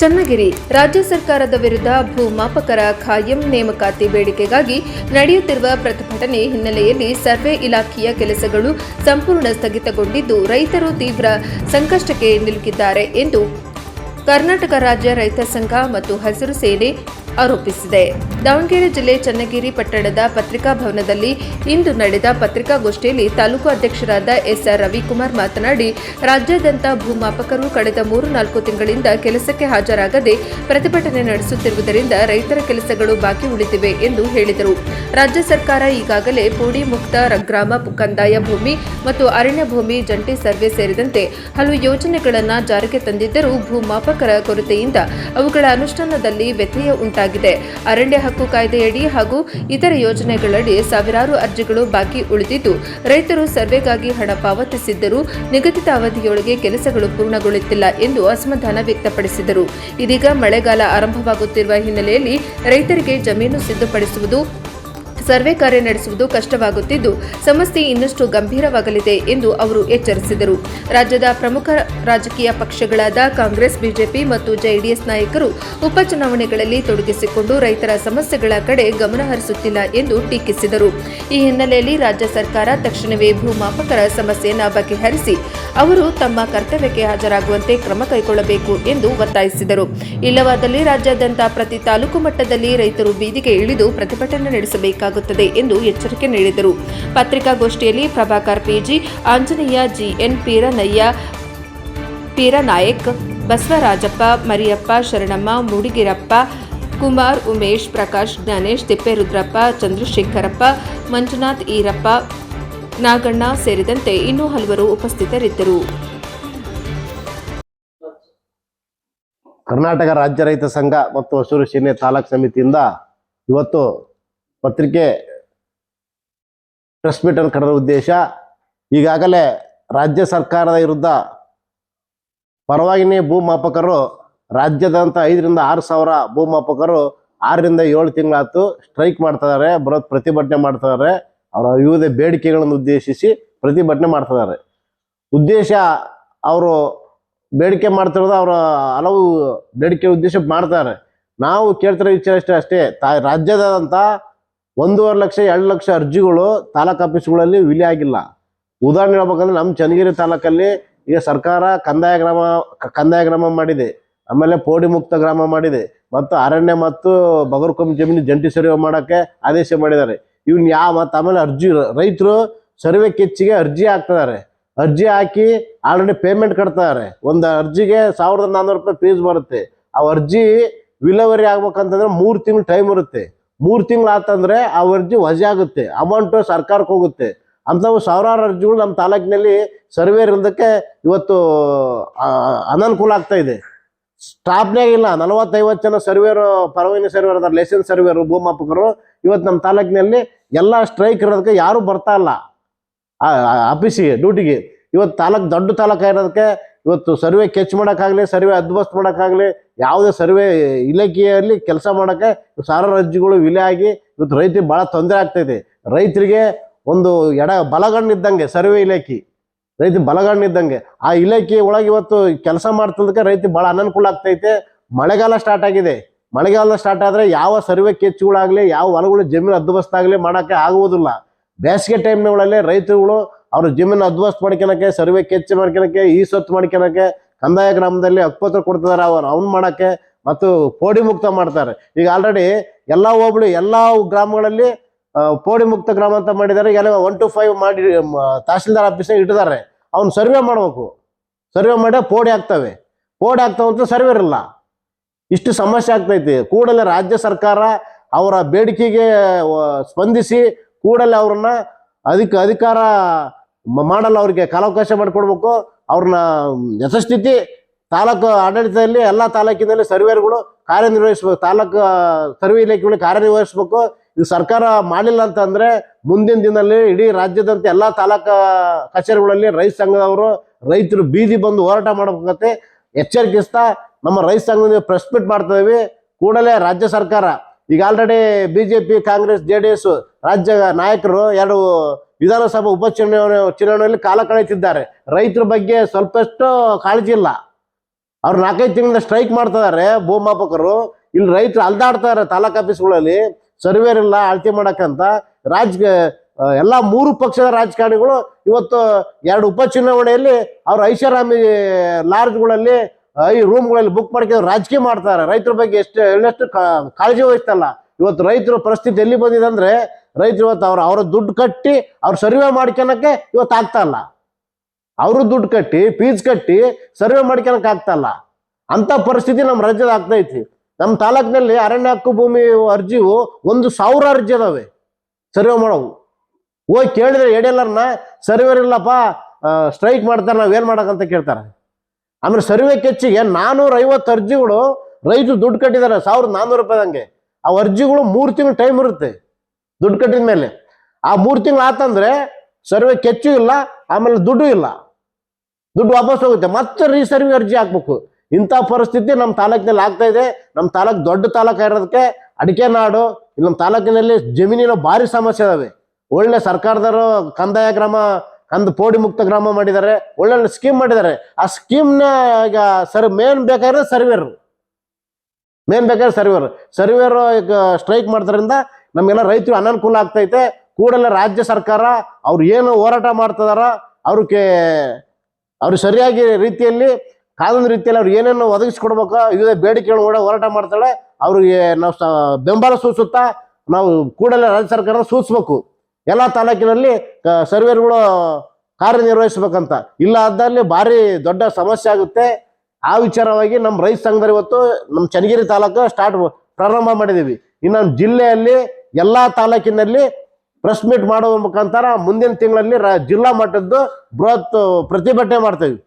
ಚನ್ನಗಿರಿ ರಾಜ್ಯ ಸರ್ಕಾರದ ವಿರುದ್ಧ ಭೂಮಾಪಕರ ಖಾಯಂ ನೇಮಕಾತಿ ಬೇಡಿಕೆಗಾಗಿ ನಡೆಯುತ್ತಿರುವ ಪ್ರತಿಭಟನೆ ಹಿನ್ನೆಲೆಯಲ್ಲಿ ಸರ್ವೆ ಇಲಾಖೆಯ ಕೆಲಸಗಳು ಸಂಪೂರ್ಣ ಸ್ಥಗಿತಗೊಂಡಿದ್ದು ರೈತರು ತೀವ್ರ ಸಂಕಷ್ಟಕ್ಕೆ ನಿಲುಕಿದ್ದಾರೆ ಎಂದು ಕರ್ನಾಟಕ ರಾಜ್ಯ ರೈತ ಸಂಘ ಮತ್ತು ಹಸಿರು ಸೇನೆ ಆರೋಪಿಸಿದೆ. ದಾವಣಗೆರೆ ಜಿಲ್ಲೆ ಚನ್ನಗಿರಿ ಪಟ್ಟಣದ ಪತ್ರಿಕಾ ಭವನದಲ್ಲಿ ಇಂದು ನಡೆದ ಪತ್ರಿಕಾಗೋಷ್ಠಿಯಲ್ಲಿ ತಾಲೂಕು ಅಧ್ಯಕ್ಷರಾದ ಎಸ್ಆರ್ ರವಿಕುಮಾರ್ ಮಾತನಾಡಿ, ರಾಜ್ಯಾದ್ಯಂತ ಭೂಮಾಪಕರು ಕಳೆದ 3-4 ತಿಂಗಳಿಂದ ಕೆಲಸಕ್ಕೆ ಹಾಜರಾಗದೆ ಪ್ರತಿಭಟನೆ ನಡೆಸುತ್ತಿರುವುದರಿಂದ ರೈತರ ಕೆಲಸಗಳು ಬಾಕಿ ಉಳಿದಿವೆ ಎಂದು ಹೇಳಿದರು. ರಾಜ್ಯ ಸರ್ಕಾರ ಈಗಾಗಲೇ ಪೋಡಿ ಮುಕ್ತ ಗ್ರಾಮ ಕಂದಾಯ ಭೂಮಿ ಮತ್ತು ಅರಣ್ಯ ಭೂಮಿ ಜಂಟಿ ಸರ್ವೆ ಸೇರಿದಂತೆ ಹಲವು ಯೋಜನೆಗಳನ್ನು ಜಾರಿಗೆ ತಂದಿದ್ದರೂ ಭೂಮಾಪಕರ ಕೊರತೆಯಿಂದ ಅವುಗಳ ಅನುಷ್ಠಾನದಲ್ಲಿ ವ್ಯತ್ಯಯ ಉಂಟಾಗಿದೆ. ಅರಣ್ಯ ಹಕ್ಕು ಕಾಯ್ದೆಯಡಿ ಹಾಗೂ ಇತರ ಯೋಜನೆಗಳಡಿ ಸಾವಿರಾರು ಅರ್ಜಿಗಳು ಬಾಕಿ ಉಳಿದಿದ್ದು ರೈತರು ಸರ್ವೆಗಾಗಿ ಹಣ ಪಾವತಿಸಿದ್ದರೂ ನಿಗದಿತ ಅವಧಿಯೊಳಗೆ ಕೆಲಸಗಳು ಪೂರ್ಣಗೊಳ್ಳುತ್ತಿಲ್ಲ ಎಂದು ಅಸಮಾಧಾನ ವ್ಯಕ್ತಪಡಿಸಿದರು. ಇದೀಗ ಮಳೆಗಾಲ ಆರಂಭವಾಗುತ್ತಿರುವ ಹಿನ್ನೆಲೆಯಲ್ಲಿ ರೈತರಿಗೆ ಜಮೀನು ಸಿದ್ಧಪಡಿಸುವುದು, ಸರ್ವೆ ಕಾರ್ಯ ನಡೆಸುವುದು ಕಷ್ಟವಾಗುತ್ತಿದ್ದು ಸಮಸ್ಯೆ ಇನ್ನಷ್ಟು ಗಂಭೀರವಾಗಲಿದೆ ಎಂದು ಅವರು ಎಚ್ಚರಿಸಿದರು. ರಾಜ್ಯದ ಪ್ರಮುಖ ರಾಜಕೀಯ ಪಕ್ಷಗಳಾದ ಕಾಂಗ್ರೆಸ್, ಬಿಜೆಪಿ ಮತ್ತು ಜೆಡಿಎಸ್ ನಾಯಕರು ಉಪಚುನಾವಣೆಗಳಲ್ಲಿ ತೊಡಗಿಸಿಕೊಂಡು ರೈತರ ಸಮಸ್ಯೆಗಳ ಕಡೆ ಗಮನ ಹರಿಸುತ್ತಿಲ್ಲ ಎಂದು ಟೀಕಿಸಿದರು. ಈ ಹಿನ್ನೆಲೆಯಲ್ಲಿ ರಾಜ್ಯ ಸರ್ಕಾರ ತಕ್ಷಣವೇ ಭೂಮಾಪಕರ ಸಮಸ್ಯೆಯನ್ನು ಬಗೆಹರಿಸಿ ಅವರು ತಮ್ಮ ಕರ್ತವ್ಯಕ್ಕೆ ಹಾಜರಾಗುವಂತೆ ಕ್ರಮ ಕೈಗೊಳ್ಳಬೇಕು ಎಂದು ಒತ್ತಾಯಿಸಿದರು. ಇಲ್ಲವಾದಲ್ಲಿ ರಾಜ್ಯಾದ್ಯಂತ ಪ್ರತಿ ತಾಲೂಕು ಮಟ್ಟದಲ್ಲಿ ರೈತರು ಬೀದಿಗೆ ಇಳಿದು ಪ್ರತಿಭಟನೆ ನಡೆಸಬೇಕಾಗುತ್ತದೆ ಎಂದು ಎಚ್ಚರಿಕೆ ನೀಡಿದರು. ಪತ್ರಿಕಾಗೋಷ್ಠಿಯಲ್ಲಿ ಪ್ರಭಾಕರ್ ಪಿಜಿ, ಆಂಜನೇಯ ಜಿಎನ್, ಪೀರನಾಯಕ್, ಬಸವರಾಜಪ್ಪ, ಮರಿಯಪ್ಪ, ಶರಣಮ್ಮ, ಮೂಡಿಗಿರಪ್ಪ, ಕುಮಾರ್, ಉಮೇಶ್, ಪ್ರಕಾಶ್, ಜ್ಞಾನೇಶ್, ತಿಪ್ಪೇರುದ್ರಪ್ಪ, ಚಂದ್ರಶೇಖರಪ್ಪ, ಮಂಜುನಾಥ್, ಈರಪ್ಪ, ನಾಗಣ್ಣ ಸೇರಿದಂತೆ ಇನ್ನೂ ಹಲವರು ಉಪಸ್ಥಿತರಿದ್ದರು. ಕರ್ನಾಟಕ ರಾಜ್ಯ ರೈತ ಸಂಘ ಮತ್ತು ಹಸಿರು ಸೇನೆ ತಾಲೂಕು ಸಮಿತಿಯಿಂದ ಇವತ್ತು ಪತ್ರಿಕೆ ಪ್ರೆಸ್ ಮೀಟ್ ಅನ್ನು ಕರೆದ ಉದ್ದೇಶ, ಈಗಾಗಲೇ ರಾಜ್ಯ ಸರ್ಕಾರದ ವಿರುದ್ಧ ಪರವಾಗಿನೇ ಭೂಮಾಪಕರು ರಾಜ್ಯದಂತ 5,000-6 ಸಾವಿರ ಭೂಮಾಪಕರು 6-7 ತಿಂಗಳಾಯ್ತು ಸ್ಟ್ರೈಕ್ ಮಾಡ್ತಿದ್ದಾರೆ, ಪ್ರತಿಭಟನೆ ಮಾಡ್ತಿದ್ದಾರೆ. ಅವರ ವಿವಿಧ ಬೇಡಿಕೆಗಳನ್ನು ಉದ್ದೇಶಿಸಿ ಪ್ರತಿಭಟನೆ ಮಾಡ್ತಿದ್ದಾರೆ. ಉದ್ದೇಶ ಅವರು ಬೇಡಿಕೆ ಮಾಡ್ತಿರೋದು ಅವರ ಹಲವು ಬೇಡಿಕೆ ಉದ್ದೇಶ ಮಾಡ್ತಾರೆ. ನಾವು ಕೇಳ್ತಿರೋ ವಿಚಾರ ಅಷ್ಟೇ, ರಾಜ್ಯದಾದಂಥ 1.5 ಲಕ್ಷ 2 ಲಕ್ಷ ಅರ್ಜಿಗಳು ತಾಲೂಕು ಆಫೀಸ್ಗಳಲ್ಲಿ ವಿಲಿ ಆಗಿಲ್ಲ. ಉದಾಹರಣೆ ಹೇಳ್ಬೇಕಂದ್ರೆ ನಮ್ಮ ಚನ್ನಗಿರಿ ತಾಲೂಕಲ್ಲಿ ಈಗ ಸರ್ಕಾರ ಕಂದಾಯ ಗ್ರಾಮ ಮಾಡಿದೆ, ಆಮೇಲೆ ಪೋಡಿ ಮುಕ್ತ ಗ್ರಾಮ ಮಾಡಿದೆ, ಮತ್ತು ಅರಣ್ಯ ಮತ್ತು ಬಗರ್ಕೊಮ್ಮೆ ಜಮೀನು ಜಂಟಿ ಸರ್ವೆ ಮಾಡೋಕ್ಕೆ ಆದೇಶ ಮಾಡಿದ್ದಾರೆ. ಇವನ್ ಮತ್ತು ಆಮೇಲೆ ರೈತರು ಸರ್ವೆ ಕೆಚ್ಚಿಗೆ ಅರ್ಜಿ ಹಾಕ್ತಿದ್ದಾರೆ. ಅರ್ಜಿ ಹಾಕಿ ಆಲ್ರೆಡಿ ಪೇಮೆಂಟ್ ಕಟ್ತಾರೆ. ಒಂದು ಅರ್ಜಿಗೆ 1,400 ರೂಪಾಯಿ ಫೀಸ್ ಬರುತ್ತೆ. ಆ ಅರ್ಜಿ ವಿಲೇವರಿ ಆಗ್ಬೇಕಂತಂದ್ರೆ 3 ತಿಂಗಳು ಟೈಮ್ ಇರುತ್ತೆ. 3 ತಿಂಗಳು ಆತಂದ್ರೆ ಆ ಅರ್ಜಿ ವಜೆ ಆಗುತ್ತೆ, ಅಮೌಂಟ್ ಸರ್ಕಾರಕ್ಕೆ ಹೋಗುತ್ತೆ. ಅಂಥವು ಸಾವಿರಾರು ಅರ್ಜಿಗಳು ನಮ್ಮ ತಾಲೂಕಿನಲ್ಲಿ ಸರ್ವೆ ಇರೋದಕ್ಕೆ ಇವತ್ತು ಅನನುಕೂಲ ಆಗ್ತಾ ಇದೆ. ಸ್ಟಾಫ್ನಾಗ ಇಲ್ಲ, 40-50 ಜನ ಸರ್ವೇರು, ಪರವಾನಗಿ ಸರ್ವೇರ್ ಅದಾರ, ಲೈಸೆನ್ಸ್ ಸರ್ವೇರು, ಭೂಮಾಪಕರು ಇವತ್ತು ನಮ್ಮ ತಾಲೂಕಿನಲ್ಲಿ ಎಲ್ಲ ಸ್ಟ್ರೈಕ್ ಇರೋದಕ್ಕೆ ಯಾರು ಬರ್ತಾ ಇಲ್ಲ ಆಫೀಸಿಗೆ, ಡ್ಯೂಟಿಗೆ. ಇವತ್ತು ದೊಡ್ಡ ತಾಲೂಕು ಇರೋದಕ್ಕೆ ಇವತ್ತು ಸರ್ವೆ ಕೆಚ್ ಮಾಡೋಕ್ಕಾಗಲಿ, ಸರ್ವೆ ಹದ್ದುಬಸ್ತ್ ಮಾಡೋಕ್ಕಾಗಲಿ, ಯಾವುದೇ ಸರ್ವೆ ಇಲಾಖೆಯಲ್ಲಿ ಕೆಲಸ ಮಾಡೋಕ್ಕೆ ಸಾವಿರಾರು ಅರ್ಜಿಗಳು ವಿಲೆ ಆಗಿ ಇವತ್ತು ರೈತರಿಗೆ ಭಾಳ ತೊಂದರೆ ಆಗ್ತೈತೆ. ರೈತರಿಗೆ ಒಂದು ಬಲಗಣ್ಣಿದ್ದಂಗೆ ಸರ್ವೆ ಇಲಾಖೆ, ರೈತ ಬಲಗಣ್ಣಿದ್ದಂಗೆ. ಆ ಇಲಾಖೆ ಒಳಗೆ ಇವತ್ತು ಕೆಲಸ ಮಾಡ್ತಿದ್ದಕ್ಕೆ ರೈತರಿಗೆ ಭಾಳ ಅನನುಕೂಲ ಆಗ್ತೈತೆ. ಮಳೆಗಾಲ ಸ್ಟಾರ್ಟ್ ಆಗಿದೆ. ಮಳೆಗಾಲ ಸ್ಟಾರ್ಟ್ ಆದರೆ ಯಾವ ಸರ್ವೆ ಕೆಚ್ಚುಗಳಾಗಲಿ, ಯಾವ ಹೊಲಗಳು ಜಮೀನು ಹದ್ದುಬಸ್ತಾಗಲಿ ಮಾಡೋಕ್ಕೆ ಆಗುವುದಿಲ್ಲ. ಬೇಸಿಗೆ ಟೈಮ್ಗಳಲ್ಲಿ ರೈತರುಗಳು ಅವ್ರ ಜಮೀನು ಹದ್ದುಬಸ್ತ್ ಮಾಡ್ಕೊಳಕ್ಕೆ, ಸರ್ವೆ ಕೆಚ್ಚು ಮಾಡ್ಕೊಳಕ್ಕೆ, ಸ್ವತ್ತು ಮಾಡ್ಕೊಳಕ್ಕೆ ಕಂದಾಯ ಗ್ರಾಮದಲ್ಲಿ ಹಕ್ಕುಪತ್ರ ಕೊಡ್ತಿದ್ದಾರೆ. ಅವ್ನು ಮಾಡೋಕ್ಕೆ ಮತ್ತು ಪೋಡಿ ಮುಕ್ತ ಮಾಡ್ತಾರೆ. ಈಗ ಆಲ್ರೆಡಿ ಎಲ್ಲ ಹೋಬಳಿ ಎಲ್ಲ ಗ್ರಾಮಗಳಲ್ಲಿ ಪೋಡಿ ಮುಕ್ತ ಗ್ರಾಮ ಅಂತ ಮಾಡಿದ್ದಾರೆ. ಎಲ್ಲ 1 to 5 ಮಾಡಿ ತಹಶೀಲ್ದಾರ್ ಆಫೀಸ್ನಾಗ ಇಟ್ಟಿದ್ದಾರೆ. ಅವ್ನು ಸರ್ವೆ ಮಾಡ್ಬೇಕು. ಸರ್ವೆ ಮಾಡಿ ಪೋಡಿ ಆಗ್ತವೆ ಅಂತ ಸರ್ವೆ ಇರಲ್ಲ. ಇಷ್ಟು ಸಮಸ್ಯೆ ಆಗ್ತೈತಿ. ಕೂಡಲೇ ರಾಜ್ಯ ಸರ್ಕಾರ ಅವರ ಬೇಡಿಕೆಗೆ ಸ್ಪಂದಿಸಿ ಕೂಡಲೇ ಅವ್ರನ್ನ ಅಧಿಕಾರ ಮಾಡಲ್ಲ, ಅವ್ರಿಗೆ ಕಾಲಾವಕಾಶ ಮಾಡಿಕೊಡ್ಬೇಕು. ಅವ್ರನ್ನ ಯಥಾಸ್ಥಿತಿ ತಾಲೂಕು ಆಡಳಿತದಲ್ಲಿ ಎಲ್ಲ ತಾಲೂಕಿನಲ್ಲಿ ಸರ್ವೇರ್ಗಳು ಕಾರ್ಯನಿರ್ವಹಿಸ್ಬೇಕು, ತಾಲೂಕು ಸರ್ವೆ ಇಲಾಖೆಗಳು ಕಾರ್ಯನಿರ್ವಹಿಸ್ಬೇಕು. ಇದು ಸರ್ಕಾರ ಮಾಡಲಿಲ್ಲ ಅಂತಂದ್ರೆ ಮುಂದಿನ ದಿನದಲ್ಲಿ ಇಡೀ ರಾಜ್ಯದಂತೆ ಎಲ್ಲ ತಾಲೂಕು ಕಚೇರಿಗಳಲ್ಲಿ ರೈತ ಸಂಘದವರು ರೈತರು ಬೀದಿ ಬಂದು ಹೋರಾಟ ಮಾಡಬೇಕಾಗತ್ತೆ. ಎಚ್ಚರಿಕಿಸ್ತಾ ನಮ್ಮ ರೈತ ಸಂಘದಿಂದ ಪ್ರೆಸ್ ಮೀಟ್ ಮಾಡ್ತಿದ್ದೀವಿ. ಕೂಡಲೇ ರಾಜ್ಯ ಸರ್ಕಾರ, ಈಗ ಆಲ್ರೆಡಿ ಬಿಜೆಪಿ, ಕಾಂಗ್ರೆಸ್, ಜೆಡಿಎಸ್ ರಾಜ್ಯ ನಾಯಕರು 2 ವಿಧಾನಸಭಾ ಚುನಾವಣೆಯಲ್ಲಿ ಕಾಲ ಕಳೆಯುತ್ತಿದ್ದಾರೆ. ರೈತರ ಬಗ್ಗೆ ಸ್ವಲ್ಪಷ್ಟು ಕಾಳಜಿ ಇಲ್ಲ. ಅವ್ರು 4-5 ತಿಂಗಳಿಂದ ಸ್ಟ್ರೈಕ್ ಮಾಡ್ತಿದ್ದಾರೆ ಭೂಮಾಪಕರು. ಇಲ್ಲಿ ರೈತರು ಅಲ್ದಾಡ್ತಾರೆ ತಾಲೂಕ್ ಆಫೀಸ್ಗಳಲ್ಲಿ, ಸರ್ವೇರ್ ಇಲ್ಲ ಅಳತೆ ಮಾಡಕ್ಕಂತ. ಎಲ್ಲ 3 ಪಕ್ಷದ ರಾಜಕಾರಣಿಗಳು ಇವತ್ತು 2 ಉಪಚುನಾವಣೆಯಲ್ಲಿ ಅವ್ರ ಐಷಾರಾಮಿ ಲಾಡ್ಜ್ಗಳಲ್ಲಿ ರೂಮ್ಗಳಲ್ಲಿ ಬುಕ್ ಮಾಡ್ಕೊಂಡು ರಾಜಕೀಯ ಮಾಡ್ತಾರೆ. ರೈತರ ಬಗ್ಗೆ ಎಳ್ಳಷ್ಟು ಕಾಳಜಿ ವಹಿಸ್ತಲ್ಲ. ಇವತ್ತು ರೈತರ ಪರಿಸ್ಥಿತಿ ಎಲ್ಲಿ ಬಂದಿದೆ ಅಂದ್ರೆ, ರೈತರು ಇವತ್ತು ಅವ್ರ ದುಡ್ಡು ಕಟ್ಟಿ ಅವ್ರು ಸರ್ವೆ ಮಾಡ್ಕೊಳಕ್ಕೆ ಇವತ್ತು ಆಗ್ತಾ ಇಲ್ಲ. ಅವರು ದುಡ್ಡು ಕಟ್ಟಿ ಫೀಸ್ ಕಟ್ಟಿ ಸರ್ವೆ ಮಾಡ್ಕೊಳಕ್ ಆಗ್ತಾ ಇಲ್ಲ. ಅಂತ ಪರಿಸ್ಥಿತಿ ನಮ್ಮ ರಾಜ್ಯದ ಆಗ್ತಾ ಐತಿ. ನಮ್ಮ ತಾಲೂಕಿನಲ್ಲಿ ಅರಣ್ಯ ಹಕ್ಕು ಭೂಮಿ ಅರ್ಜಿವು 1,000 ಅರ್ಜಿ ಅದಾವೆ ಸರ್ವೆ ಮಾಡೋವು. ಹೋಗಿ ಕೇಳಿದ್ರೆ ಎಡೆಲ್ಲರನ್ನ ಸರ್ವೇರ್ ಇಲ್ಲಪ್ಪ, ಸ್ಟ್ರೈಕ್ ಮಾಡ್ತಾರೆ, ನಾವೇನ್ ಮಾಡಕಂತ ಕೇಳ್ತಾರೆ. ಆಮೇಲೆ ಸರ್ವೆ ಕೆಚ್ಚಿಗೆ 450 ಅರ್ಜಿಗಳು ರೈತರು ದುಡ್ಡು ಕಟ್ಟಿದ್ದಾರೆ, 1,400 ರೂಪಾಯಿದಂಗೆ. ಆ ಅರ್ಜಿಗಳು 3 ತಿಂಗಳು ಟೈಮ್ ಇರುತ್ತೆ ದುಡ್ಡು ಕಟ್ಟಿದ ಮೇಲೆ. ಆ 3 ತಿಂಗಳು ಆತಂದ್ರೆ ಸರ್ವೆ ಕೆಚ್ಚು ಇಲ್ಲ, ಆಮೇಲೆ ದುಡ್ಡು ಇಲ್ಲ, ದುಡ್ಡು ವಾಪಸ್ ಹೋಗುತ್ತೆ, ಮತ್ತೆ ರೀಸರ್ವೆ ಅರ್ಜಿ ಹಾಕ್ಬೇಕು. ಇಂಥ ಪರಿಸ್ಥಿತಿ ನಮ್ಮ ತಾಲೂಕಿನಲ್ಲಿ ಆಗ್ತಾ ಇದೆ. ನಮ್ಮ ತಾಲೂಕು ದೊಡ್ಡ ತಾಲೂಕು ಇರೋದಕ್ಕೆ ಅಡಿಕೆ ನಾಡು. ಇಲ್ಲಿ ನಮ್ಮ ತಾಲೂಕಿನಲ್ಲಿ ಜಮೀನಿನ ಭಾರಿ ಸಮಸ್ಯೆ ಇದಾವೆ. ಒಳ್ಳೆ ಸರ್ಕಾರದವರು ಕಂದಾಯ ಗ್ರಾಮ, ಪೋಡಿ ಮುಕ್ತ ಗ್ರಾಮ ಮಾಡಿದ್ದಾರೆ, ಒಳ್ಳೊಳ್ಳೆ ಸ್ಕೀಮ್ ಮಾಡಿದ್ದಾರೆ. ಆ ಸ್ಕೀಮ್ನ ಈಗ ಮೇನ್ ಬೇಕಾದ್ರೆ ಸರ್ವೇರ್ ಈಗ ಸ್ಟ್ರೈಕ್ ಮಾಡೋದ್ರಿಂದ ನಮಗೆಲ್ಲ ರೈತರು ಅನನುಕೂಲ ಆಗ್ತೈತೆ. ಕೂಡಲೇ ರಾಜ್ಯ ಸರ್ಕಾರ ಅವ್ರು ಏನು ಹೋರಾಟ ಮಾಡ್ತಿದಾರ ಅವ್ರು ಸರಿಯಾಗಿ ರೀತಿಯಲ್ಲಿ, ಕಾನೂನು ರೀತಿಯಲ್ಲಿ ಅವ್ರು ಏನೇನು ಒದಗಿಸ್ಕೊಡ್ಬೇಕು, ಇದೇ ಬೇಡಿಕೆಗಳು ಕೂಡ ಹೋರಾಟ ಮಾಡ್ತಾಳೆ. ಅವ್ರಿಗೆ ನಾವು ಬೆಂಬಲ ಸೂಚಿಸುತ್ತಾ ನಾವು ಕೂಡಲೇ ರಾಜ್ಯ ಸರ್ಕಾರ ಸೂಚಿಸ್ಬೇಕು. ಎಲ್ಲ ತಾಲೂಕಿನಲ್ಲಿ ಸರ್ವೇರ್ಗಳು ಕಾರ್ಯನಿರ್ವಹಿಸ್ಬೇಕಂತ. ಇಲ್ಲ ಆದಲ್ಲಿ ಭಾರಿ ದೊಡ್ಡ ಸಮಸ್ಯೆ ಆಗುತ್ತೆ. ಆ ವಿಚಾರವಾಗಿ ನಮ್ಮ ರೈತ ಸಂಘದಲ್ಲಿ ಇವತ್ತು ನಮ್ಮ ಚನ್ನಗಿರಿ ತಾಲೂಕು ಪ್ರಾರಂಭ ಮಾಡಿದೀವಿ. ಇನ್ನು ನಮ್ಮ ಜಿಲ್ಲೆಯಲ್ಲಿ ಎಲ್ಲಾ ತಾಲೂಕಿನಲ್ಲಿ ಪ್ರೆಸ್ ಮೀಟ್ ಮಾಡುವ ಮುಖಾಂತರ ಮುಂದಿನ ತಿಂಗಳಲ್ಲಿ ಜಿಲ್ಲಾ ಮಟ್ಟದ್ದು ಬೃಹತ್ ಪ್ರತಿಭಟನೆ ಮಾಡ್ತೇವೆ.